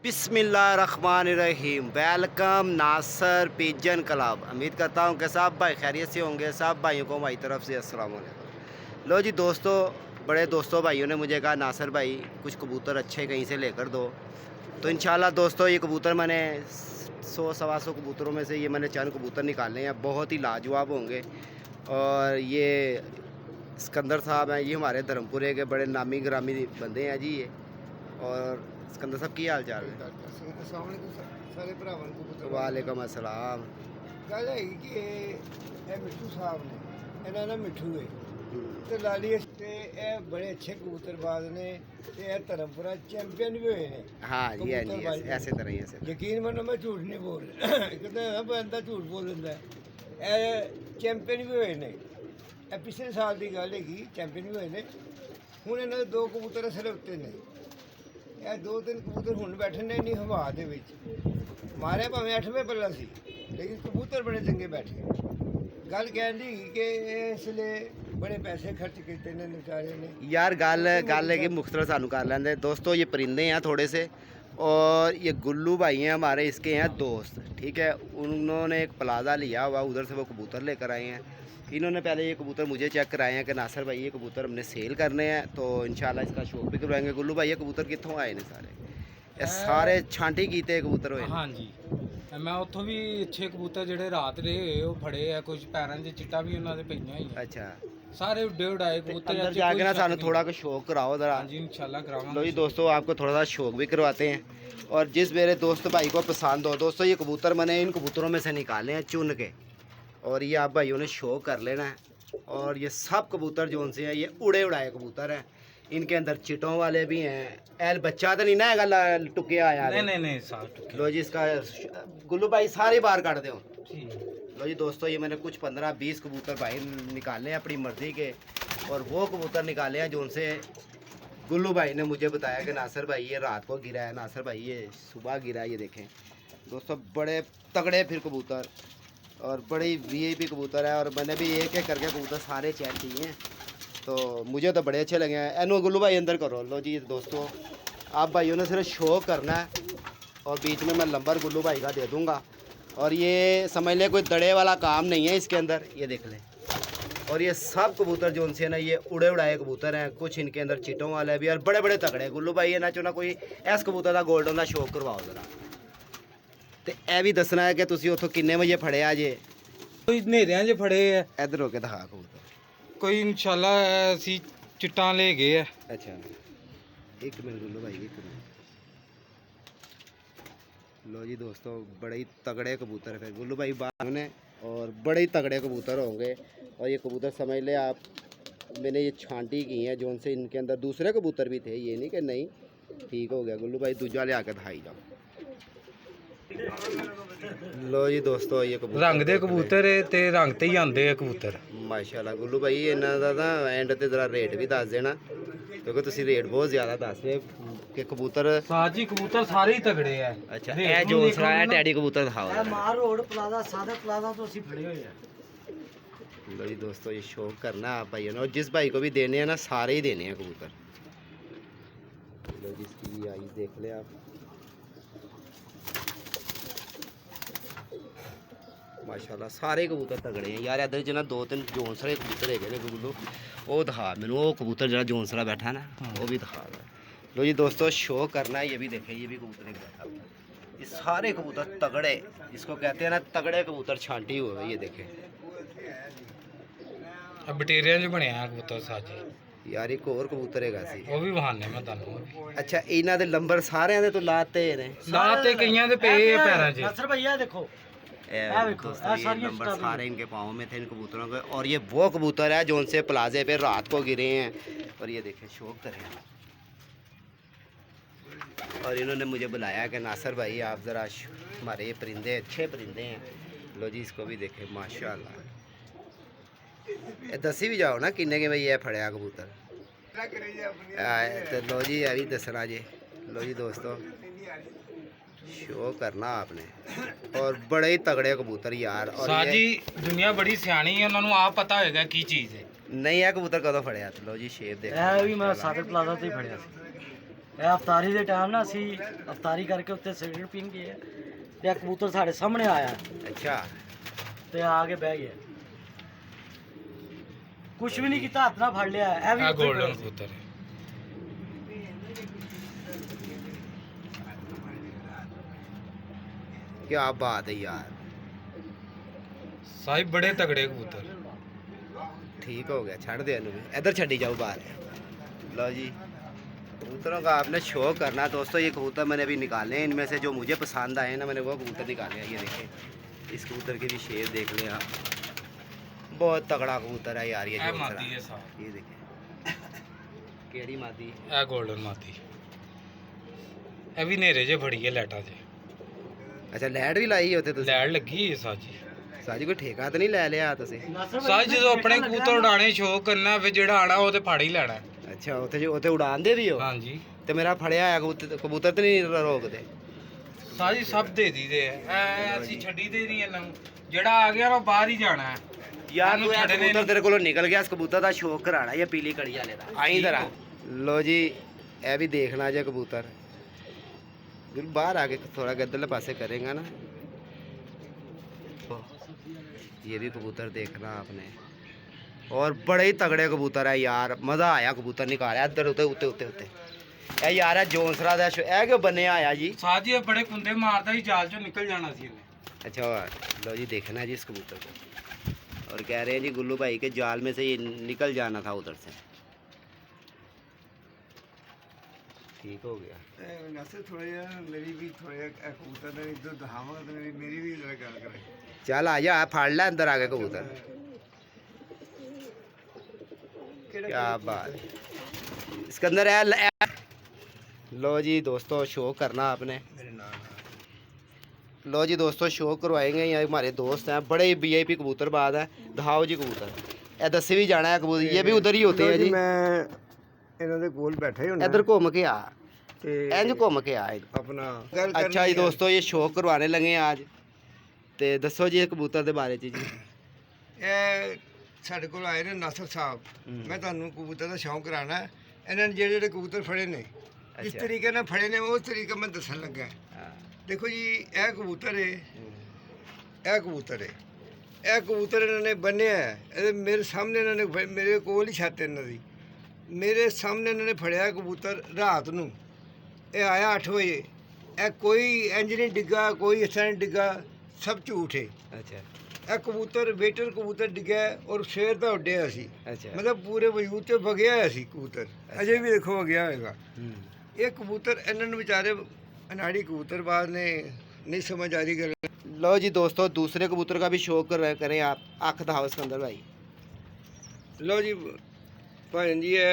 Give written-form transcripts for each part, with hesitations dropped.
बिस्मिल्लाहिर्रहमानिर्रहीम। वेलकम नासर pigeon club. उम्मीद करता हूँ कि सब भाई खैरियत से होंगे। सब भाइयों को हमारी तरफ से अस्सलाम वालेकुम। लो जी दोस्तों, बड़े दोस्तों भाइयों ने मुझे कहा नासर भाई कुछ कबूतर अच्छे कहीं से लेकर दो। तो इंशाल्लाह दोस्तों ये कबूतर मैंने 100-125 कबूतरों में से ये मैंने चंद कबूतर निकाले हैं, बहुत ही लाजवाब होंगे। और ये सिकंदर साहब हैं, ये हमारे धर्मपुरे के बड़े नामी ग्रामी बंदे हैं जी ये। और सिकंदर साहब की हाल चाल है? सारे भरावां ਨੂੰ ਪੁੱਤਰ वालेकुम अस्सलाम। ਗੱਲ ਹੈਗੀ ਕਿ ਇਹ ਮਿੱਠੂ ਸਾਹਿਬ ਨੇ, ਇਹਨਾਂ ਦਾ ਮਿੱਠੂ ਹੈ ਤੇ ਲਾਲੀ ਤੇ ਇਹ ਬੜੇ ਅੱਛੇ ਕਬੂਤਰਬਾਜ਼ ਨੇ ਤੇ ਇਹ ਧਰਮਪੁਰਾ ਚੈਂਪੀਅਨ ਵੀ ਹੋਏ ਨੇ। हाँ जी हाँ जी, ऐसे तरह ही ऐसे तरह। ਯਕੀਨ ਮੰਨੋ ਮੈਂ ਝੂਠ ਨਹੀਂ ਬੋਲ ਰਿਹਾ, ਕਿਤੇ ਨਾ ਬੰਦਾ ਝੂਠ ਬੋਲ ਦਿੰਦਾ। ਇਹ ਚੈਂਪੀਅਨ ਵੀ ਹੋਏ ਨੇ, ਇਹ ਪਿਛਲੇ ਸਾਲ ਦੀ ਗੱਲ ਹੈਗੀ, ਚੈਂਪੀਅਨ ਵੀ ਹੋਏ ਨੇ। ਹੁਣ ਇਹਨਾਂ ਦੇ ਦੋ ਕਬੂਤਰ ਅਸਲ ਉੱਤੇ ਨੇ। ਇਹ ਦੋ ਤਿੰਨ ਕਬੂਤਰ ਹੁਣ ਬੈਠੇ ਨੇ ਇੰਨੀ ਹਵਾ ਦੇ ਵਿੱਚ, ਮਾਰਿਆ ਭਾਵੇਂ 8ਵੇਂ ਪੱਲਾ ਸੀ ਲੇਕਿਨ ਕਬੂਤਰ ਬੜੇ ਚੰਗੇ ਬੈਠੇ। ਗੱਲ ਕਹਿੰਦੀ ਕਿ ਇਸ ਲਈ बड़े पैसे खर्च किए ने बेचारे ने। यार गल है कि मुख्तसर सानू कर लेंदे दोस्तों। ये परिंदे हैं थोड़े से, और ये गुल्लू भाई हैं हमारे, इसके हैं दोस्त, ठीक है। उन्होंने एक प्लाजा लिया हुआ, उधर से वो कबूतर लेकर आए हैं। इन्होंने पहले ये कबूतर मुझे चेक कराए हैं कि नासर भाई ये कबूतर हमने सेल करने हैं, तो इंशाल्लाह इसका शौक भी करवाएंगे। गुल्लू भाई ये कबूतर कितों आए ने सारे? ये सारे छांटी कीते कबूतर हुए? हाँ जी, मैं ਉੱਥੋਂ ਵੀ ਅੱਛੇ ਕਬੂਤਰ ਜਿਹੜੇ ਰਾਤ ਦੇ ਉਹ ਫੜੇ ਆ, ਕੁਝ ਪੈਰਾਂ 'ਚ ਚਿੱਟਾ ਵੀ ਉਹਨਾਂ ਦੇ ਪਈਆਂ ਹੀ ਆ। अच्छा, ਸਾਰੇ ਉੱਡੇ ਉਡਾਏ ਕਬੂतर अंदर जाके ना सानू थोड़ा कुछ शौक कराओ जरा। हाँ जी इंशाल्लाह करावांगे। लो जी दोस्तों, आपको थोड़ा सा शौक भी करवाते हैं। और जिस मेरे दोस्त भाई को पसंद हो दोस्तों, ये कबूतर मैंने इन कबूतरों में से निकाले हैं चुन के, और ये आप भाइयों ने शौक कर लेना है। और ये सब कबूतर जो उनसे हैं ये उड़े उड़ाए कबूतर हैं। इनके अंदर चिटों वाले भी हैं। एल बच्चा तो नहीं ना है टुके आया? नहीं साफ टुके। लो जी इसका गुल्लू भाई सारी बार काट दो। ठीक। लो जी दोस्तों, ये मैंने कुछ 15-20 कबूतर भाई निकाले हैं अपनी मर्ज़ी के, और वो कबूतर निकाले हैं जो उनसे गुल्लू भाई ने मुझे बताया कि नासर भाई ये रात को गिरा है, नासर भाई ये सुबह गिरा है। ये देखें दोस्तों, बड़े तगड़े फिर कबूतर और बड़ी वीआईपी कबूतर है। और मैंने भी एक एक करके कबूतर सारे चेक किए हैं, तो मुझे तो बड़े अच्छे लगे हैं। एनो गुल्लू भाई अंदर करो। लो जी दोस्तों, आप भाइयों ने सिर्फ शौक करना है, और बीच में मैं नंबर गुल्लू भाई का दे दूँगा। और ये समझ ले कोई दड़े वाला काम नहीं है इसके अंदर, ये देख लें। और ये सब कबूतर जो उनसे ना ये उड़े उड़ाए कबूतर हैं, कुछ इनके अंदर चिटों वाले भी, और बड़े बड़े तगड़े। गुल्लू भाई ये ना चो ना कोई इस कबूतर का गोल्डन का शौक करवाओ जरा। तो यह भी दसना है कि तुम उतों किन्ने बजे फड़िया जे? ਕੋਈ ਹਨੇਰਿਆਂ 'ਚ ਫੜੇ ਆ, इधर होके दिखा कबूतर। ਕੋਈ ਇਨਸ਼ਾਅੱਲਾ ਅਸੀਂ ਚਿੱਟਾਂ ਲੈ ਗਏ ਆ। अच्छा एक मिनट गुल्लू भाई, एक मिनट। लो जी दोस्तों, बड़े ही तगड़े कबूतर फिर गुल्लू भाई बात ने, और बड़े ही तगड़े कबूतर होंगे। और ये कबूतर समझ ले आप, मैंने ये छांटी की है जो उनसे इनके अंदर दूसरे कबूतर भी थे, ये नहीं कि नहीं। ठीक हो गया गुल्लू भाई, दूजा ले आके दिखाई जाओ। लो जी दोस्तों, ये कबूतर ਰੰਗ ਦੇ ਕਬੂਤਰ ਏ ਤੇ ਰੰਗ ਤੇ ਹੀ ਆਂਦੇ ਆ ਕਬੂतर। माशाल्लाह गुल्लू भाई इन्हों का ना एंड ते जरा रेट भी दस देना, क्योंकि तुम रेट बहुत ज़्यादा दस रहे कि कबूतर। ਸਾਜੀ ਕਬੂਤਰ ਸਾਰੇ ਹੀ ਤਗੜੇ ਆ। अच्छा ये जो है टैडी कबूतर दिखाओ। ਮਾਰ ਰੋਡ ਪਲਾਜ਼ਾ, ਸਾਦਾ ਪਲਾਜ਼ਾ ਤੋਂ ਅਸੀਂ ਫੜੇ ਹੋਏ ਆ। लो जी दोस्तों, ये शौक करना आप भाइयों ने, और जिस भाई को भी देने हैं ना सारे ही देने हैं कबूतर। लो जी इसकी आई देख ले आप, माशाल्लाह सारे कबूतर तगड़े हैं यार। इधर जो ना 2-3 जौनसरे कबूतर है गुल्लू, वो दिखा मैनू, वो कबूतर जरा जौनसरा बैठा है ना, वो भी दिखा रहा है। लो जी दोस्तों, शौक करना है, ये भी देखें, ये भी कबूतर एक बैठा हुआ है। ये सारे कबूतर तगड़े, इसको कहते हैं ना तगड़े कबूतर, छांटी हुए। ये देखें ਬਟੇਰਿਆਂ 'ਚ ਬਣਿਆ ਕਬੂਤਰ ਸਾਜੀ। यार एक और कबूतर है सी। ਉਹ ਵੀ ਬਹਾਨੇ ਮੈਂ ਤੁਹਾਨੂੰ। अच्छा इन्हों के नंबर सारे दे तो लाते ने, ਲਾ ਤੇ ਕਈਆਂ ਦੇ ਪਏ ਆ ਪੈਰਾਂ 'ਚ। ਨਾਸਰ ਭਈਆ ਦੇਖੋ, दोस्तों ये नंबर सारे इनके पाँव में थे इन कबूतरों के। और ये वो कबूतर है जो उनसे प्लाजे पे रात को गिरे हैं। और ये देखें शौक करें। और इन्होंने मुझे बुलाया कि नासर भाई आप ज़रा हमारे ये परिंदे अच्छे परिंदे हैं। लो जी इसको भी देखें माशाल्लाह। दसी भी जाओ ना किन्ने के भाई ये फड़िया कबूतर। तो लो जी ये भी दसना जी। लो जी दोस्तों, शो करना आपने, और बड़े ही तगड़े कबूतर यार। और ਸਾਜੀ ਦੁਨੀਆ ਬੜੀ ਸਿਆਣੀ ਹੈ, ਉਹਨਾਂ ਨੂੰ ਆਪ ਪਤਾ ਹੋਏਗਾ ਕੀ ਚੀਜ਼ ਹੈ। नहीं है कबूतर कदों फड़िया? लो जी शेप देख, ਇਹ ਵੀ ਮੈਂ ਸਾਦੇ ਪਲਾਜ਼ਾ ਤੋਂ ਹੀ ਫੜਿਆ ਸੀ। ਇਹ ਅਫਤਾਰੀ ਦੇ ਟਾਈਮ ਨਾ ਅਸੀਂ ਅਫਤਾਰੀ ਕਰਕੇ ਉੱਤੇ ਸਿਗਰਟ ਪੀਣ ਗਏ ਆ, ਤੇ ਇਹ ਕਬੂਤਰ ਸਾਡੇ ਸਾਹਮਣੇ ਆਇਆ ਅੱਛਾ ਤੇ ਆ ਕੇ ਬਹਿ ਗਿਆ, ਕੁਛ ਵੀ ਨਹੀਂ ਕੀਤਾ, ਹੱਥ ਨਾਲ ਫੜ ਲਿਆ। ਇਹ ਵੀ ਆ ਉੱਥੇ ਗੋਲਡਨ ਖੜੇ ਸੀ। ਕਬੂਤਰ ਹੈ। ਕੀ ਬਾਤ ਹੈ ਯਾਰ, ਸਾਹਿਬ ਬੜੇ ਤਗੜੇ ਕਬੂਤਰ। ठीक हो गया, छड़ दे भी इधर छड़ी जाओ बाहर। लो जी, कबूतरों का आपने शौक करना दोस्तों। ये कबूतर मैंने अभी निकाले हैं, इनमें से जो मुझे पसंद आए ना मैंने वो कबूतर निकाले हैं। ये देखें, इस कबूतर की भी शेप देख लें आप, बहुत तगड़ा कबूतर है यार। ये मादी है साहब, ये देखें केड़ी मादी, ਇਹ ਗੋਲਡਨ ਮਾਦੀ। ਇਹ ਵੀ ਨੇਰੇ ਜੇ ਫੜੀ ਹੈ ਲੈਟਾਂ 'ਚ। अच्छा लैट भी लाई होते तुसीं? ਲੈਟ ਲੱਗੀ ਹੈ ਸਾਜੀ। साजी कोई ठेका तो नहीं ले लिया तुसीं? ਸਾਜ ਜਦੋਂ ਆਪਣੇ ਕਬੂਤਰ ਉਡਾਣੇ ਸ਼ੌਕ ਕਰਨਾ, ਫਿਰ ਜਿਹੜਾ ਆਣਾ ਉਹ ਤੇ ਫੜ ਹੀ ਲੈਣਾ। अच्छा उत्थे उड़ान दे भी हो? ਹਾਂਜੀ ते मेरा फड़िया है कबूतर तो नहीं रोकते? ਸਾਜੀ ਸਭ ਦੇ ਦੀਦੇ ਐ, ਅਸੀਂ ਛੱਡੀ ਦੇ ਨਹੀਂ ਇਹਨਾਂ ਨੂੰ। ਜਿਹੜਾ ਆ ਗਿਆ ਉਹ ਬਾਹਰ ਹੀ ਜਾਣਾ ਹੈ। यार ਇਹਨੂੰ तू ਛੱਡਣੇ कबूतर ਨਹੀਂ। तेरे को निकल गया, इस कबूतर का शौक कराना ये पीली कड़ी वाले दा। आई इधर आ। लो जी, ये भी देखना जे कबूतर बिल बाहर आके थोड़ा गद्दल पासे करेगा ना। ये भी कबूतर देखना आपने, और बड़े ही तगड़े कबूतर है यार, मज़ा आया कबूतर निकाला इधर उते उते उते उते। ये यार है जोनसरा दा ए क्यों बने आया जी? ਸਾਜੀ ਇਹ ਬੜੇ ਕੁੰਦੇ ਮਾਰਦਾ ਹੀ, ਜਾਲ ਚੋਂ ਨਿਕਲ ਜਾਣਾ ਸੀ ਇਹਨੇ। अच्छा लो जी, देखना है जी इस कबूतर को, और कह रहे हैं जी गुल्लू भाई के जाल में से ये निकल जाना था उधर से। ठीक हो गया। ਨਾਸਰ ਥੋੜਾ ਜਿਹਾ ਮੇਰੀ ਵੀ ਥੋੜਾ ਜਿਹਾ ਕਬੂਤਰ ਨੇ ਇੱਧਰ ਦਿਖਾਵਾਂਗਾ ਤੇ ਮੇਰੀ ਵੀ ਜਰਾ ਗੱਲ ਕਰਾਂਗੇ। चल आ जा, फाड़ ले अंदर आके कबूतर। क्या बात है, इसके अंदर है। लो जी दोस्तों, शो करना आपने। ਮੇਰੇ ਨਾਲ लो जी दोस्तों, शो करवाएंगे। ये हमारे दोस्त हैं, बड़े VIP कबूतरबाज है। दिखाओ जी कबूतर, ये दस्से भी जाना है कबूतर, ये भी उधर ही होते हैं जी। ਮੈਂ ਇਹਨਾਂ ਦੇ ਕੋਲ ਬੈਠਾ ਹੀ ਹੁੰਦਾ इधर घूम के आ, ਤੇ इंज घूम के आ। ਆਪਣਾ ਗੱਲ ਕਰਨੀ अच्छा जी ਹੈ। दोस्तों, ये शो करवाने लगे हैं आज। ਤੇ ਦੱਸੋ ਜੀ ਇਹ ਕਬੂਤਰ ਦੇ ਬਾਰੇ ਚ ਜੀ। ਇਹ ਸਾਡੇ ਕੋਲ ਆਏ ਨੇ ਨਾਸਰ ਸਾਹਿਬ, ਮੈਂ ਤੁਹਾਨੂੰ ਕਬੂਤਰ ਦਾ ਸ਼ੌਂਕ ਕਰਾਣਾ ਹੈ। ਇਹਨਾਂ ਨੇ ਜਿਹੜੇ ਜਿਹੜੇ ਕਬੂਤਰ ਫੜੇ ਨੇ, ਇਸ ਅੱਛਾ। ਤਰੀਕੇ ਨਾਲ ਫੜੇ ਨੇ, ਉਸ ਤਰੀਕਾ ਮੈਂ ਦੱਸਣ ਲੱਗਾ। ਹਾਂ। ਦੇਖੋ ਜੀ, ਇਹ ਕਬੂਤਰ ਹੈ, ਇਹ ਕਬੂਤਰ ਹੈ, ਇਹ ਕਬੂਤਰ ਇਹਨਾਂ ਨੇ ਬੰਨਿਆ ਹੈ। ਇਹਦੇ ਮੇਰੇ ਸਾਹਮਣੇ ਇਹਨਾਂ ਨੇ ਮੇਰੇ ਕੋਲ ਹੀ ਛੱਤ ਇਹਨਾਂ ਦੀ, ਮੇਰੇ ਸਾਹਮਣੇ ਇਹਨਾਂ ਨੇ ਫੜਿਆ ਕਬੂਤਰ ਰਾਤ ਨੂੰ। ਇਹ ਆਇਆ 8 ਵਜੇ, ਇਹ ਕੋਈ ਇੰਜ ਨਹੀਂ ਡਿੱਗਾ, ਕੋਈ ਇਸ ਤਰ੍ਹਾਂ ਨਹੀਂ ਡਿੱਗਾ, ਸਭ ਝੂਠ ਹੈ। ਅੱਛਾ ਇਹ ਕਬੂਤਰ ਵੇਟਰ ਕਬੂਤਰ ਡਿੱਗਿਆ ਔਰ ਸ਼ੇਰ ਦਾ ਉੱਡਿਆ ਸੀ, ਅੱਛਾ। ਮਤਲਬ ਪੂਰੇ ਵਜੂਦ ਤੇ ਵਗਿਆ ਹੋਇਆ ਸੀ ਕਬੂਤਰ, ਅਜੇ ਵੀ ਦੇਖੋ ਵਗਿਆ ਹੋਏਗਾ। ਹੂੰ। ਇਹ ਕਬੂਤਰ ਇਹਨਾਂ ਨੂੰ ਵਿਚਾਰੇ ਅਨਾੜੀ कबूतरबाज ने नहीं समझ आ रही गल। लो जी दोस्तों, दूसरे कबूतर का भी शौक करें आप। आँख दिखाओ सिकंदर भाई। लो जी भाई जी, ये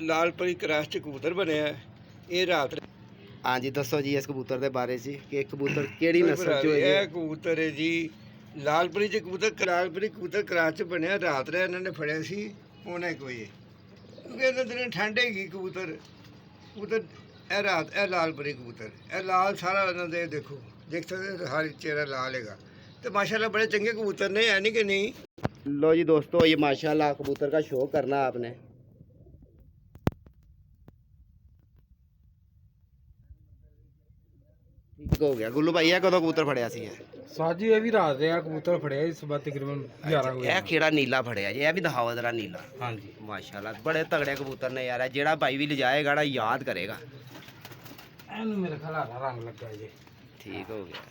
लाल परी क्रॉस च कबूतर बने है, ये रात। हाँ जी, दसो जी इस कबूतर के बारे च कि कबूतर केड़ी नस्ल चो है? ये कबूतर है जी लालपरी च कबूतर, लालपरी कबूतर क्रॉस च बनया। रात रे इन्होंने फड़िया सी पौने कोई, क्योंकि इन्होंने दिन ठंड हैगी। कबूतर कबूतर ਇਹ ਰਾਤ, ਇਹ ਲਾਲਪਰੀ ਕਬੂतर, ਇਹ ਲਾਲ ਸਾਰਾ ਇਹਨਾਂ ਦੇ ਦੇਖੋ, ਦੇਖ ਸਕਦੇ ਹਰ ਚਿਹਰਾ ਲਾਲ ਹੈਗਾ। ਤੇ ਮਾਸ਼ਾਅੱਲਾ ਬੜੇ ਚੰਗੇ ਕਬੂतर ਨੇ, ਐ ਨਹੀਂ ਕਿ नहीं। लो जी दोस्तों, ये माशाल्लाह कबूतर का शौक करना आपने। ठीक हो गया। गुल्लू भाई, कदों कबूतर फड़िया सी? ਸਾਜੀ ਇਹ ਵੀ ਰਾਤ ਦੇ ਆ ਕਬੂਤਰ ਫੜਿਆ ਇਸ ਸਵੇਰ ਤਕਰੀਬਨ 11 ਵਜੇ। ਇਹ ਕਿਹੜਾ ਨੀਲਾ ਫੜਿਆ ਜੀ? ਇਹ ਵੀ ਦਿਖਾਓ ਜਰਾ ਨੀਲਾ। ਹਾਂਜੀ, माशाल्लाह बड़े तगड़े कबूतर ने यार। जेड़ा भाई भी ले जाएगा ना याद करेगा। ਇਹਨੂੰ ਮੇਰੇ ਖਿਆਲ ਹਰਾ ਰੰਗ ਲੱਗਾ ਜੀ। ठीक हो गया।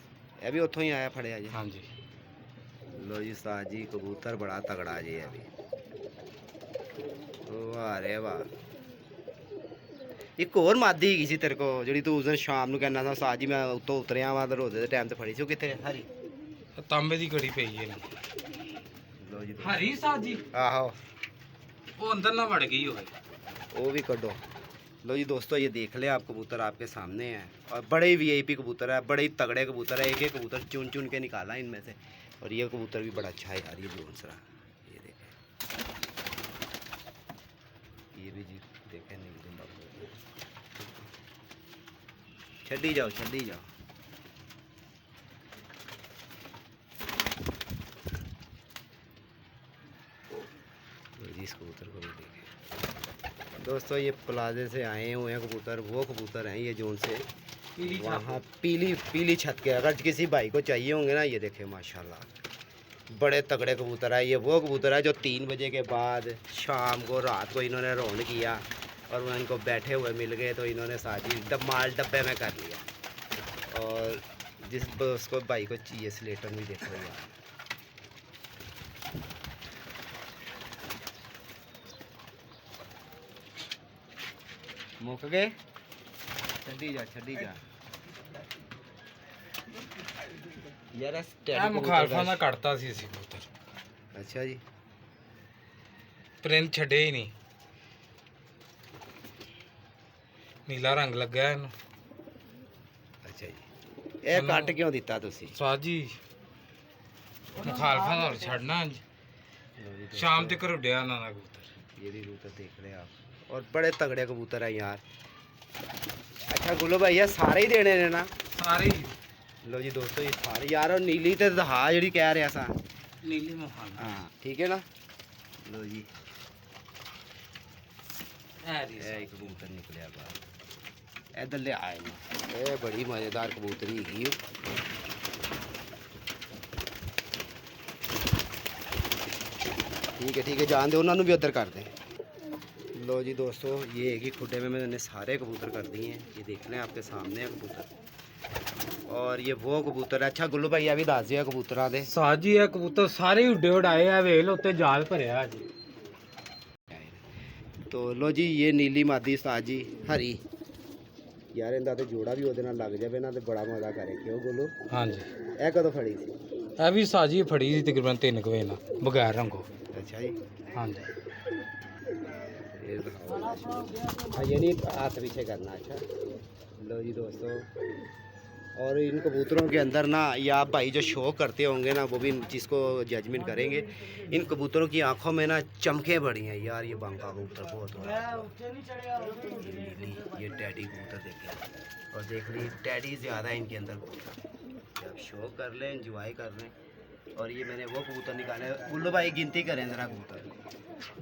ये भी उतों ही आया फड़िया जी। ਹਾਂਜੀ, लो जी उस्ताद जी, कबूतर बड़ा तगड़ा जी। ये भी वाह रे वाह। एक और मादी हैगी सी तेरे को, ਜਿਹੜੀ ਤੂੰ ਉਸ ਦਿਨ ਸ਼ਾਮ ਨੂੰ ਕਹਿੰਦਾ था ਉਸਤਾਦ ਜੀ ਮੈਂ ਉੱਤੋਂ ਉਤਰਿਆ ਵਾਂ ਤੇ ਰੋਜ਼ੇ ਦੇ ਟਾਈਮ ਤੇ ਫੜੀ ਸੀ, ਉਹ ਕਿੱਥੇ ਹਰੀ? ਇਹ ਤਾਂਬੇ ਦੀ ਕੜੀ ਪਈ ਹੈ। ਲੋ ਜੀ ਹਰੀ ਸਾਜੀ ਆਹੋ, ਉਹ ਅੰਦਰ ਨਾ ਵੜ ਗਈ ਹੋਵੇ। वो भी कटो। लो जी दोस्तों, ये देख ले आप, कबूतर आपके सामने हैं, और बड़े VIP कबूतर है, बड़े ही तगड़े कबूतर है। एक एक कबूतर चुन चुन के निकाला इनमें से, और ये कबूतर भी बड़ा अच्छा है यार। ये जोनसरा, ये देखें, ये भी जी देखें। नहीं छड़ी जाओ, छड़ी जाओ। जी इस कबूतर को भी देखें। दोस्तों ये प्लाजे से आए हुए हैं कबूतर, वो कबूतर हैं ये जोन से पीली छत। वहाँ पीली छत के, अगर किसी भाई को चाहिए होंगे ना, ये देखें माशाल्लाह बड़े तगड़े कबूतर है। ये वो कबूतर है जो 3 बजे के बाद शाम को रात को इन्होंने रौन किया और वह इनको बैठे हुए मिल गए तो इन्होंने साजी माल डब्बे में कर लिया। और जिस उसको भाई को चाहिए स्लेटर भी देखो यार, मुक गए, छड़ी जा यार ਇਹ ਮੁਖਾਲਫਾਂ ਦਾ ਕੱਟਤਾ ਸੀ ਅਸੀਂ ਕਬੂਤਰ। अच्छा जी, ਪ੍ਰਿੰਟ ਛੱਡੇ ਹੀ ਨਹੀਂ, ਨੀਲਾ ਰੰਗ ਲੱਗਾ ਇਹਨੂੰ। अच्छा जी, ये कट क्यों दिता तुसी? ਸਾਜੀ ਮੁਖਾਲਫਾਂ ਦਾ ਛੱਡਣਾ ਸ਼ਾਮ ਤੱਕ ਉੱਡਿਆ ਇਹਨਾਂ ਦਾ ਕਬੂਤਰ। ये भी कबूतर देख रहे हैं आप, और बड़े तगड़े कबूतर है यार। अच्छा गुल्लू भाई ये सारे ही देने ने ना? ਸਾਰੇ ਹੀ लो जी दोस्तों ये सारे यार, और नीली तो दहा जी कह रहा सा। ਨੀਲੀ ਮੁਖਾਲ। हाँ ठीक है ना। लो जी ਹੈ एक कबूतर निकलिया बाहर, इधर ले आए ना, ये बड़ी मज़ेदार कबूतरी हैगी। ठीक है जान दे, उन्होंने भी उधर कर दें। लो जी दोस्तों ये है कि खुडे में मैंने सारे कबूतर कर दिए हैं, ये देख लें आपके सामने है कबूतर। और ये वो कबूतर है। अच्छा गुल्लू भाई अभी दस दिया कबूतरा दे। ਸਾਜੀ ਇਹ ਕਬੂਤਰ ਸਾਰੇ ਉੱਡੇ ਉਡਾਏ ਆ, ਵੇਲ ਉੱਤੇ ਜਾਲ ਭਰਿਆ ਜੀ। तो लो जी ये नीली मादी उस्ताद जी हरी यार, इनका तो जोड़ा भी ਉਹਦੇ ਨਾਲ ਲੱਗ ਜਾਵੇ ਨਾ ਤੇ ਬੜਾ ਮਜ਼ਾ ਕਰੇ। ਕਿਉਂ ਗੁੱਲੂ? ਹਾਂਜੀ ਇਹ ਕਦੋਂ ਫੜੀ ਸੀ? ਇਹ ਵੀ ਸਾਜੀ ਫੜੀ ਸੀ ਤਕਰੀਬਨ 3 ਵਜੇ ਨਾਲ ਬਗੈਰ ਰੰਗੋ। अच्छा जी ਹਾਂਜੀ ये दिखाओ। हाँ ये नहीं हाथ पीछे करना। अच्छा लो जी दोस्तों, और इन कबूतरों के अंदर ना, या आप भाई जो शौक करते होंगे ना वो भी जिसको जजमेंट करेंगे, इन कबूतरों की आंखों में ना चमकें बड़ी हैं यार। ये बांका कबूतर बहुत बड़ा, ये टैडी कबूतर देखें, और देख ली टैडी ज़्यादा है इनके अंदर कबूतर। आप शौक कर लें, इंजॉय कर लें। और ये मैंने वो कबूतर निकाले। गुल्लू भाई गिनती करें ज़रा कबूतर।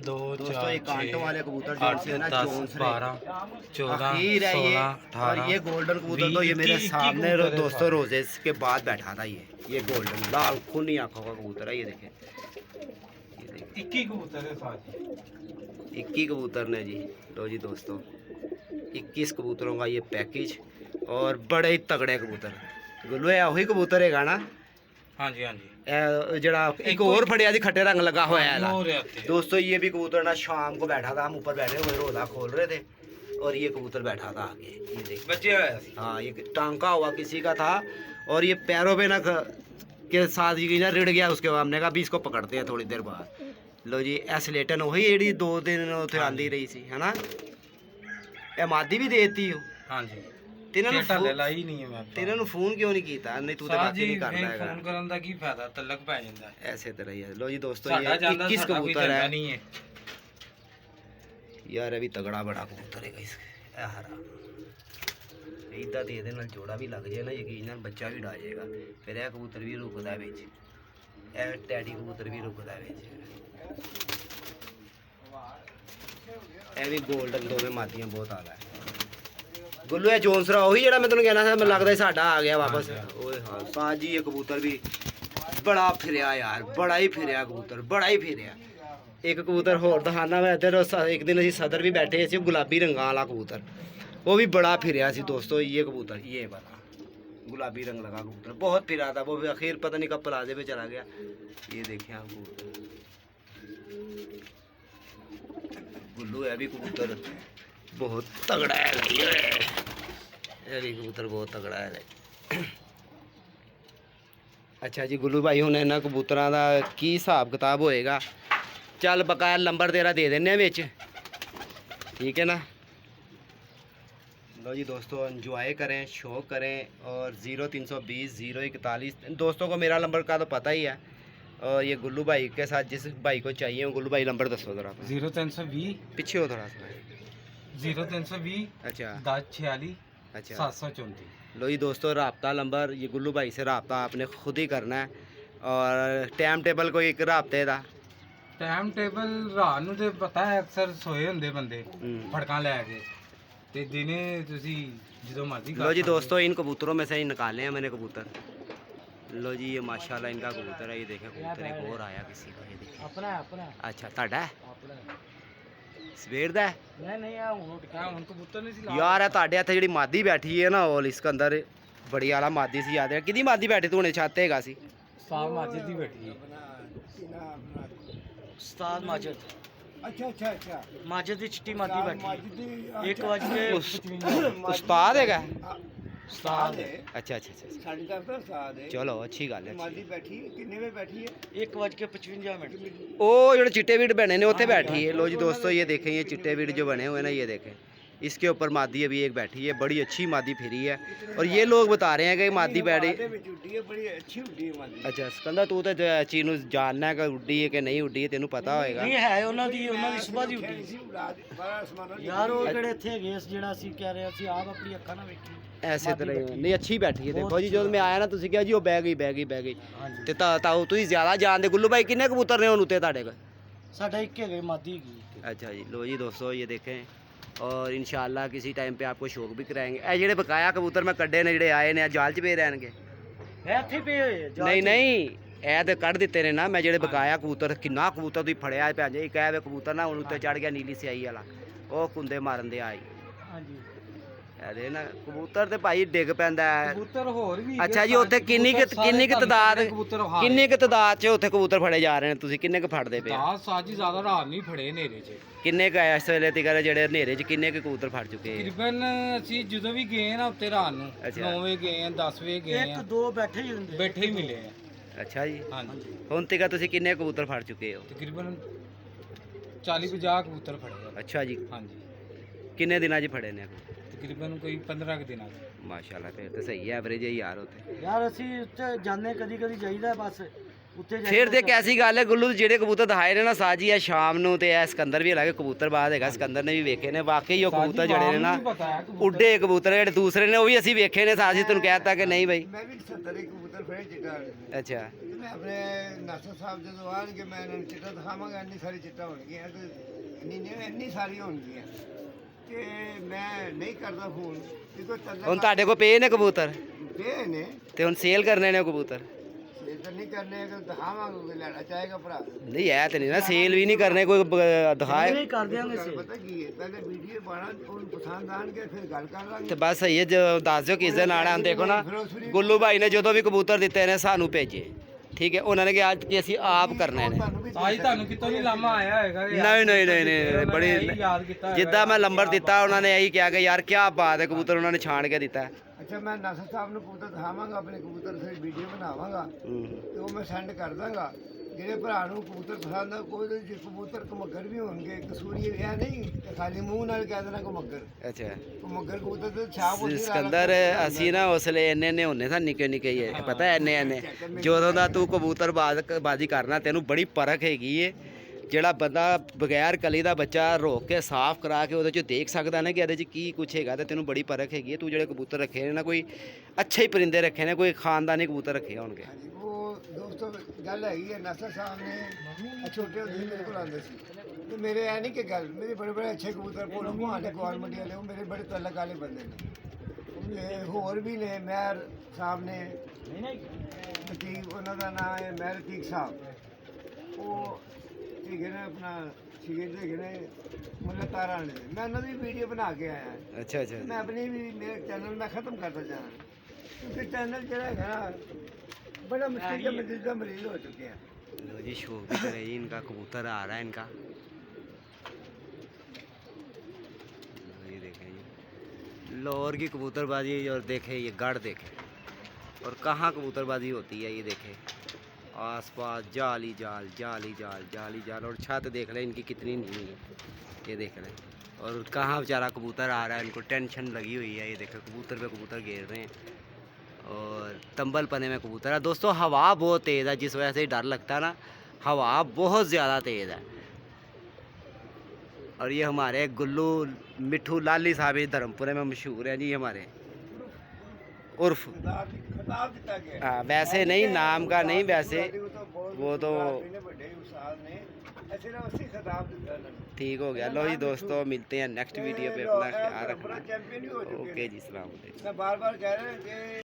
2 दोस्तों ये कांटों वाले कबूतर जो 8 से ना 10 जोन से 12 14 अखीर है ये। 16 और ये 18 गोल्डन कबूतर तो ये मेरे 21 सामने कबूतर है दोस्तों रोजे के बाद बैठा था। ये गोल्डन लाल खूनी आंखों का कबूतर है। ये देखें, ये देखें 21 कबूतर है साजी। 21 कबूतर ने जी। लो जी दोस्तों 21 कबूतरों का ये पैकेज, और बड़े ही तगड़े कबूतर। गुल्लू है वही कबूतर है ना? ਹਾਂਜੀ ਹਾਂਜੀ जरा एक और फड़िया खट्टे रंग लगा हुआ है हो रहा है। दोस्तों ये भी कबूतर ना शाम को बैठा था, हम ऊपर बैठे हुए रोला खोल रहे थे और ये कबूतर बैठा था आगे। ये देख बच्चे आया सी। हाँ ये टांका हुआ किसी का था, और ये पैरों पे ना के साथ ही ना रिड़ गया। उसके बाद हमने कहा भी इसको पकड़ते हैं थोड़ी देर बाद। लो जी एसलेटन वही जी 2 दिन उसे आंदी रही सी है ना। ये मादी भी देती हो। हाँ जी तेरे ਢੱਲੇ ਲਾਈ ਨਹੀਂ ਹੈ ਮੈਂ तेरे फोन क्यों नहीं किया? नहीं तू तो बात ही नहीं करता है। ਫੋਨ ਕਰਨ ਦਾ ਕੀ ਫਾਇਦਾ, ਤਲਕ ਪੈ ਜਾਂਦਾ। ऐसे तरह ही है। लो जी दोस्तों ਸਾਡਾ ये ਜਾਂਦਾ 21 ਸਾਡਾ ਕੋਈ कबूतर ਜਾਂਦਾ है ਨਹੀਂ ਹੈ। यार अभी तगड़ा बड़ा कबूतर है गाइस, ए हरा इदा तो ये जोड़ा भी लग जाए ना, यकीन बच्चा भी डा जाएगा। फिर यह कबूतर भी रुकता है बिच, यह टैडी कबूतर भी रुकता है बिच। यह भी गोल्डन दोवें मादियां बहुत आला है। गुल्लू है जोनसरा वही जरा मैं तेन कहना था, मैं लगता है साडा आ गया वापस। ओए हाँ साजी ये कबूतर भी बड़ा फिरया यार, बड़ा ही फिरया कबूतर, बड़ा ही फिरया। एक कबूतर होर दिखाना मैं इधर, एक दिन असी सदर भी बैठे सी, गुलाबी रंगा वाला कबूतर, वो भी बड़ा फिरया सी दोस्तों। ये कबूतर ये वाला गुलाबी रंग लगा कबूतर बहुत फिरा था, वो भी आखिर पता नहीं कब प्लाजे पे चला गया। ये देखें आप कबूतर, गुल्लू है भी कबूतर बहुत तगड़ा है। ये भी कबूतर बहुत तगड़ा है। अच्छा जी गुल्लू भाई हुण इन्हां कबूतरां दा की हिसाब किताब होएगा? चल बकाया नंबर तेरा दे देने विच, ठीक है ना। लो जी दोस्तों एंजॉय करें, शौक करें। और 0320 041 दोस्तों को मेरा नंबर का तो पता ही है। और ये गुल्लू भाई के साथ जिस भाई को चाहिए हो, गुल्लू भाई नंबर दसो ज़रा। 0320 पीछे हो थोड़ा सा। 0320 अच्छा 1046 अच्छा 734। लो जी दोस्तों रब्ता नंबर, ये गुल्लू भाई से रब्ता आपने खुद ही करना है। और टाइम टेबल कोई एक रब्ते का ਟਾਈਮ ਟੇਬਲ ਰਾਤ ਨੂੰ ਤੇ ਪਤਾ ਹੈ ਅਕਸਰ ਸੋਏ ਹੁੰਦੇ ਬੰਦੇ ਫੜਕਾਂ ਲੈ ਕੇ, ਤੇ ਦਿਨੇ ਤੁਸੀਂ ਜਦੋਂ ਮਰਜ਼ੀ लो जी दोस्तों, इन कबूतरों में से ही निकाले हैं मैंने कबूतर। लो जी ये माशाल्लाह इनका कबूतर है, ये देखें कबूतर एक और आया किसी का, ये देखिए। ਆਪਣਾ ਆਪਣਾ अच्छा ਤੁਹਾਡਾ ਹੈ? ਆਪਣਾ ਸਵੇਰ ਦਾ ਹੈ? ਨਹੀਂ ਨਹੀਂ ਆ ਹੁਣ ਕਿਆ ਹੁਣ ਕਬੂਤਰ ਨਹੀਂ ਸੀ ਲਾ ਯਾਰ ਇਹ ਤੁਹਾਡੇ ਇੱਥੇ ਜਿਹੜੀ ਮਾਦੀ ਬੈਠੀ ਹੈ ਨਾ, ਉਹ ਇਸ ਅੰਦਰ ਬੜੀ ਆਲਾ ਮਾਦੀ ਸੀ, ਯਾਦ ਹੈ ਕਿਹਦੀ ਮਾਦੀ ਬੈਠੀ ਤੂੰ? ਹੁਣੇ ਛੱਤ ਹੈਗਾ ਸੀ। ਸਾਲ ਮਾਜid ਦੀ ਬੈਠੀ ਹੈ। ਉਸਤਾਦ ਮਾਜਿਦ ਅੱਛਾ ਅੱਛਾ ਅੱਛਾ ਮਾਜਿਦ ਦੀ ਚਿੱਟੀ ਮਾਦੀ ਬੈਠੀ ਮਾਜਿਦ ਦੀ 1 ਵਜ ਕੇ ਉਸਤਾਦ ਹੈਗਾ? ਉਸਤਾਦ ਹੈ ਅੱਛਾ ਅੱਛਾ ਅੱਛਾ ਅੱਛਾ। ਸਾਡੀ ਤਰਫ ਤੋਂ ਉਸਤਾਦ ਹੈ। ਚਲੋ ਅੱਛੀ ਗੱਲ ਹੈ। ਮਾਦੀ ਬੈਠੀ ਹੈ, ਕਿੰਨੇ ਵੇ ਬੈਠੀ ਹੈ? 1 ਵਜ ਕੇ 55 ਮਿੰਟ ਉਹ ਜਿਹੜੇ चिट्टे वीड बने ने उत्थे बैठी है। लो जी दोस्तों ये देखें, ये चिट्टे वीड जो बने हुए हैं ना, ये देखें इसके ऊपर मादी अभी एक बैठी है, बड़ी अच्छी मादी फिरी है। और ये लोग बता रहे हैं कि मादी बैठी। ਦੇ ਵਿੱਚ ਉੱਡੀ ਹੈ, ਬੜੀ ਅੱਛੀ ਉੱਡੀ ਹੈ ਮਾਦੀ। अच्छा सिकंदर तू तो चीज ਨੂੰ जानना है कि उड्डी है कि नहीं उड्डी है, तेनू पता होएगा। ਨਹੀਂ ਹੈ ਉਹਨਾਂ ਦੀ ਸਵੇਰ ਦੀ ਉੱਡੀ ਸੀ ਉਡਾ ਦੇ ਬੜਾ ਅਸਮਾਨ ਯਾਰ ਉਹ ਕਿਹੜੇ ਇੱਥੇ ਹੈਗੇ ਸੀ ਜਿਹੜਾ ਅਸੀਂ ਕਹਿ ਰਹੇ ਅਸੀਂ ਆਪ ਆਪਣੀ ਅੱਖਾਂ ਨਾਲ ਵੇਖੀ ऐसे तरह ही नहीं अच्छी बैठी है। देखो जी जो मैं आया ना, ਤੁਸੀਂ ਕਿਹਾ ਜੀ ਉਹ ਬਹਿ ਗਈ ਬਹਿ ਗਈ ਬਹਿ ਗਈ, ਹਾਂਜੀ ਤੇ ਤਾऊ ਤੁਸੀਂ ਜ਼ਿਆਦਾ ਜਾਣਦੇ। ਗੁੱਲੂ ਭਾਈ ਕਿੰਨੇ ਕਬੂਤਰ ਨੇ ਹੁਣ ਉੱਤੇ ਤੁਹਾਡੇ ਕੋਲ? ਸਾਡਾ ਇੱਕ ਹੈਗੇ ਮਾਦੀ ਹੈਗੀ अच्छा जी लो जी दोस्तों ये देखें, और इंशाल्लाह किसी टाइम पे आपको शौक भी कराएंगे। ਇਹ ਜਿਹੜੇ ਬਕਾਇਆ ਕਬੂਤਰ ਮੈਂ ਕੱਢੇ ਨੇ, ਜਿਹੜੇ ਆਏ ਨੇ ਜਾਲ 'ਚ ਪਏ ਰਹਿਣਗੇ? ਹੈ ਇੱਥੇ ਪਏ ਹੋਏ ਆ, ਜਾਲ ਨਹੀਂ ਚ। ਨਹੀਂ ਇਹ ਤੇ ਕੱਢ ਦਿੱਤੇ ਨੇ ਨਾ ਮੈਂ, ਜਿਹੜੇ ਬਕਾਇਆ ਕਬੂਤਰ। ਕਿੰਨਾ ਕਬੂਤਰ ਤੁਸੀਂ ਫੜਿਆ ਪਿਆ ਜੇ, ਇੱਕ ਐਵੇਂ ਕਬੂਤਰ ਨਾ ਹੁਣ ਉੱਤੇ ਚੜ ਗਿਆ ਨੀਲੀ ਸਿਆਹੀ ਵਾਲਾ, ਉਹ ਕੁੰਦੇ ਮਾਰਨ ਦੇ ਆਈ। ਹਾਂਜੀ ਇਹਦੇ ਨਾ ਕਬੂਤਰ ਤੇ ਭਾਈ ਡਿੱਗ ਪੈਂਦਾ ਹੈ। ਕਬੂਤਰ ਹੋਰ ਵੀ ਅੱਛਾ ਜੀ ਉੱਥੇ ਕਿੰਨੀ ਕੁ ਤਾਦਾਦ, ਕਬੂਤਰ ਕਿੰਨੀ ਕੁ ਤਾਦਾਦ 'ਚ ਉੱਥੇ ਕਬੂਤਰ ਫੜੇ ਜਾ ਰਹੇ ਨੇ? ਤੁਸੀਂ ਕਿੰਨੇ ਕੁ ਫੜਦੇ ਪਏ? 10 ਸਾਜੀ ਜ਼ਿਆਦਾ ਰਾਤ ਨਹੀਂ ਫੜੇ ਹਨੇਰੇ 'ਚ। ਕਿੰਨੇ ਕੁ ਇਸ ਵੇਲੇ ਤੀਕਰ ਜਿਹੜੇ ਹਨੇਰੇ 'ਚ ਕਿੰਨੇ ਕੁ ਕਬੂਤਰ ਫੜ ਚੁੱਕੇ? ਤਕਰੀਬਨ ਅਸੀਂ ਜਦੋਂ ਵੀ ਗਏ ਨਾ ਉੱਤੇ ਰਾਤ ਨੂੰ, ਅੱਛਾ। 9 ਵਜੇ ਗਏ ਆ, 10 ਵਜੇ ਗਏ ਇੱਕ ਆ, ਦੋ ਬੈਠੇ ਹੀ ਹੁੰਦੇ ਬੈਠੇ ਹੀ ਮਿਲੇ ਆ। ਅੱਛਾ ਜੀ ਹਾਂਜੀ ਹੁਣ ਤੀਕਰ ਤੁਸੀਂ ਕਿੰਨੇ ਕਬੂਤਰ ਫੜ ਚੁੱਕੇ ਹੋ? ਤਕਰੀਬਨ 40-50 ਕਬੂਤਰ ਫੜੇ ਆ। ਅੱਛਾ ਜੀ ਹਾਂਜੀ ਕਿੰਨੇ ਦਿਨਾਂ 'ਚ ਫੜੇ ਨੇ? ਤਕਰੀਬਨ ਕੋਈ 15 ਕੁ ਦਿਨਾਂ 'ਚ। ਮਾਸ਼ਾਅੱਲਾ ਫਿਰ ਤਾਂ ਸਹੀ ਹੈ, ਐਵਰੇਜ ਹੈ ਯਾਰ ਉੱਥੇ। ਯਾਰ ਅਸੀਂ ਉੱਤੇ ਜਾਂਦੇ ਕਦੀ ਕਦੀ ਜਾਈਦਾ ਬਸ ਉੱਤੇ ਜਾਈਦਾ ਫਿਰ ਤੇ ਕੈਸੀ ਗੱਲ ਹੈ ਗੁੱਲੂ, ਜਿਹੜੇ ਕਬੂਤਰ ਦਿਖਾਏ ਨੇ ਨਾ ਸਾਜੀ ਆ ਸ਼ਾਮ ਨੂੰ, ਤੇ ਇਹ ਸਿਕੰਦਰ ਵੀ ਲੱਗੇ ਕਬੂਤਰਬਾਜ਼ ਹੈਗਾ, ਸਿਕੰਦਰ ਨੇ ਵੀ ਵੇਖੇ ਨੇ। ਵਾਕਈ ਉਹ ਕਬੂਤਰ ਜਿਹੜੇ ਨੇ ਨਾ ਉੱਡੇ ਕਬੂਤਰ, ਜਿਹੜੇ ਦੂਸਰੇ ਨੇ ਉਹ ਵੀ ਅਸੀਂ ਵੇਖੇ ਨੇ। ਸਾਜੀ ਤੈਨੂੰ ਕਹਿਤਾ ਕਿ ਨਹੀਂ ਬਾਈ? ਮੈਂ ਵੀ 70 ਕਬੂਤਰ ਫੜੇ ਚਿੱਟਾ ਵਾਲੇ। ਅੱਛਾ ਮੈਂ ਆਪਣੇ ਨਾਸਰ ਸਾਹਿਬ ਜਦੋਂ ਆਣਗੇ ਮੈਂ ਇਹਨਾਂ ਨੂੰ ਚਿੱਟਾ ਦਿਖਾਵਾਂਗਾ। ਇੰਨੀ ਸਾਰੀ ਚਿੱਟਾ ਹੋਣਗੀਆਂ ਤੇ ਇੰਨੀ ਸਾਰੀ ਹੋਣਗੀਆਂ ਕਿ ਮੈਂ ਨਹੀਂ ਕਰਦਾ ਫੋਨ। ਹੁਣ ਤੁਹਾਡੇ ਕੋਲ ਪਏ ਨੇ ਕਬੂਤਰ ਪਏ ਨੇ ਤੇ ਹੁਣ ਸੇਲ ਕਰਨੇ ਨੇ ਉਹ ਕਬੂਤਰ? ਇਹ ਤਾਂ ਨਹੀਂ ਕਰਨੇ ਕਿ ਦਿਖਾਵਾਂਗਾ, ਕੋਈ ਲੈਣਾ ਚਾਹੇਗਾ ਭਰਾ। ਨਹੀਂ ਇਹ ਤੇ ਨਹੀਂ ਨਾ ਸੇਲ ਵੀ ਨਹੀਂ ਕਰਨੇ, ਕੋਈ ਦਿਖਾਏ। ਨਹੀਂ ਕਰ ਦਿਆਂਗੇ ਗੱਲ ਸੇ ਪਤਾ ਕੀ ਹੈ, ਪਹਿਲੇ ਵੀਡੀਓ ਪਾਣਾ, ਉਹਨੂੰ ਪਸੰਦ ਆਣਗੇ ਫਿਰ ਗੱਲ ਕਰ ਲਾਂਗੇ। ਤੇ ਬਸ ਸਹੀ ਹੈ, ਜੋ ਦੱਸ ਦਿਓ ਕਿਸ ਦਿਨ ਆਣਾ। ਦੇਖੋ ਨਾ ਗੁੱਲੂ ਭਾਈ ਨੇ ਜਦੋਂ ਵੀ ਕਬੂਤਰ ਦਿੱਤੇ ਨੇ ਸਾਨੂੰ ਭੇਜੇ, ਠੀਕ ਹੈ? ਉਹਨਾਂ ਨੇ ਕਿਹਾ ਅੱਜ ਕਿ ਅਸੀਂ ਆਪ ਕਰਨੇ ਨੇ। ਤੁਹਾਨੂੰ ਵੀ ਸਾਜੀ ਤੁਹਾਨੂੰ ਕਿਤੋਂ ਨਹੀਂ ਲਾਮਾ ਆਇਆ ਹੋਏਗਾ ਕਿ ਨਹੀਂ ਨਹੀਂ ਨਹੀਂ ਨਹੀਂ ਬੜੀ ਯਾਦ ਕੀਤਾ ਜਿੱਦਾਂ ਮੈਂ ਨੰਬਰ ਦਿੱਤਾ ਉਹਨਾਂ ਨੇ ਇਹੀ ਕਿਹਾ ਕਿ ਯਾਰ ਕੀ ਬਾਤ ਹੈ, ਕਬੂਤਰ ਉਹਨਾਂ ਨੇ ਛਾਣ ਕੇ ਦਿੱਤਾ। ਅੱਛਾ ਮੈਂ ਨਾਸਰ ਸਾਹਿਬ ਨੂੰ ਕਬੂਤਰ ਦਿਖਾਵਾਂਗਾ, ਆਪਣੇ ਕਬੂਤਰ ਫਿਰ ਵੀਡੀਓ ਬਣਾਵਾਂਗਾ ਤੇ ਉਹ ਮੈਂ ਸੈਂਡ ਕਰ ਦਾਂਗਾ। ਜਿਹੜੇ ਭਰਾ ਨੂੰ ਕਬੂਤਰ ਪਸੰਦ ਆ, ਕੋਈ ਜੇ ਕਬੂਤਰ ਘਮੱਗਰ ਵੀ ਹੋਣਗੇ, ਕਸੂਰੀ ਇਹ ਨਹੀਂ ਕਿ ਖਾਲੀ ਮੂੰਹ ਨਾਲ ਕਹਿ ਦੇਣਾ ਘਮੱਗਰ। ਅੱਛਾ ਘਮੱਗਰ ਕਬੂਤਰ ਤੇ ਛਾਪ ਹੁੰਦੀ ਸਿਕੰਦਰ, ਅਸੀਂ ਨਾ ਉਸਲੇ ਇੰਨੇ ਹੁੰਨੇ ਸਾਂ ਨਿੱਕੇ ਨਿੱਕੇ ਹੀ ਹੈ, ਪਤਾ ਇੰਨੇ ਜਦੋਂ ਦਾ ਤੂੰ ਕਬੂਤਰ ਬਾਜ਼ੀ ਕਰਨਾ ਤੈਨੂੰ ਬੜੀ ਪਰਖ ਹੈਗੀ ਏ। ਜਿਹੜਾ ਬੰਦਾ ਬਗੈਰ ਕਲੀ ਦਾ ਬੱਚਾ ਰੋਕ ਕੇ ਸਾਫ਼ ਕਰਾ ਕੇ ਉਹਦੇ 'ਚ ਦੇਖ ਸਕਦਾ ਨਾ ਕਿ ਇਹਦੇ 'ਚ ਕੀ ਕੁਛ ਹੈਗਾ, ਤੇ ਤੈਨੂੰ ਬੜੀ ਪਰਖ ਹੈਗੀ ਹੈ। ਤੂੰ ਜਿਹੜੇ ਕਬੂਤਰ ਰੱਖੇ ਨੇ ਨਾ, ਕੋਈ ਅੱਛੇ ਹੀ ਪਰਿੰਦੇ ਰੱਖੇ ਨੇ, ਕੋਈ ਖਾਨਦਾਨੀ ਕਬੂਤਰ ਰੱਖੇ ਹੋਣਗੇ। ਉਹ ਦੋਸਤੋ ਗੱਲ ਹੈਗੀ ਹੈ, ਨਾਸਰ ਸਾਹਿਬ ਨੇ ਛੋਟੇ ਹੁੰਦੇ ਮੇਰੇ ਕੋਲ ਆਉਂਦੇ ਸੀ ਤੇ ਮੇਰੇ ਐ ਨਹੀਂ ਕਿ ਗੱਲ, ਮੇਰੇ ਬੜੇ ਬੜੇ ਅੱਛੇ ਕਬੂਤਰ ਕੋਲ ਮੁਹਾਲੇ ਗਵਾਲ ਮੰਡੀ ਵਾਲੇ, ਉਹ ਮੇਰੇ ਬੜੇ ਤਲਕ ਵਾਲੇ ਬੰਦੇ ਨੇ। ਤੇ ਹੋਰ ਵੀ ਨੇ, ਮਹਿਰ ਸਾਹਿਬ ਨੇ, ਰਤੀਕ, ਉਹਨਾਂ ਦਾ ਨਾਮ ਹੈ ਮਹਿਰ ਰਤੀਕ ਸਾਹਿਬ। ਉਹ ਹੈਗੇ ਨੇ ਆਪਣਾ ਸ਼ਹੀਦ ਹੈਗੇ ਨੇ ਮੁੱਲਾ ਤਾਰਾਂ ਵਾਲੇ। ਮੈਂ ਉਹਨਾਂ ਦੀ ਵੀਡੀਓ ਬਣਾ ਕੇ ਆਇਆ। ਅੱਛਾ ਅੱਛਾ ਮੈਂ ਆਪਣੀ ਵੀ ਮੇਰੇ ਚੈਨਲ ਮੈਂ ਖਤਮ ਕਰਦਾ ਜਾਣਾ, ਕਿਉਂਕਿ ਚੈਨਲ ਜਿਹੜਾ ਹੈਗਾ ਨਾ बड़ा मुश्किल का मरीज का मरीज हो चुके हैं। लो जी शौक भी करे जी, इनका कबूतर आ रहा है इनका। ये देखें जी लाहौर की कबूतरबाजी, और देखें ये गढ़ देखें, और कहाँ कबूतरबाजी होती है ये देखें। आसपास जाली जाल जाली जाल जाली जाल, और छत देख लें इनकी कितनी नीवी है, ये देख लें। और कहाँ बेचारा कबूतर आ रहा है, इनको टेंशन लगी हुई है। ये देखें कबूतर पे कबूतर घेर रहे हैं, और तंबल पने में कबूतर है। दोस्तों हवा बहुत तेज़ है, जिस वजह से डर लगता है ना, हवा बहुत ज़्यादा तेज़ है। और ये हमारे गुल्लू मिठू लाली साहब धर्मपुरे में मशहूर हैं जी हमारे। उर्फ खिताब दिता गया। हाँ, वैसे नहीं, नाम का नहीं, वैसे वो तो बड़े उस्ताद ने ऐसे ना उसी खिताब दिता उन्होंने। ठीक हो गया। लो जी दोस्तों, मिलते हैं नेक्स्ट वीडियो पे, अपना ख्याल बड़ा रखना। चैंपियन भी हो चुके ओके हैं। जी, सलाम अलैकुम। मैं बार बार कह रहा हूँ कि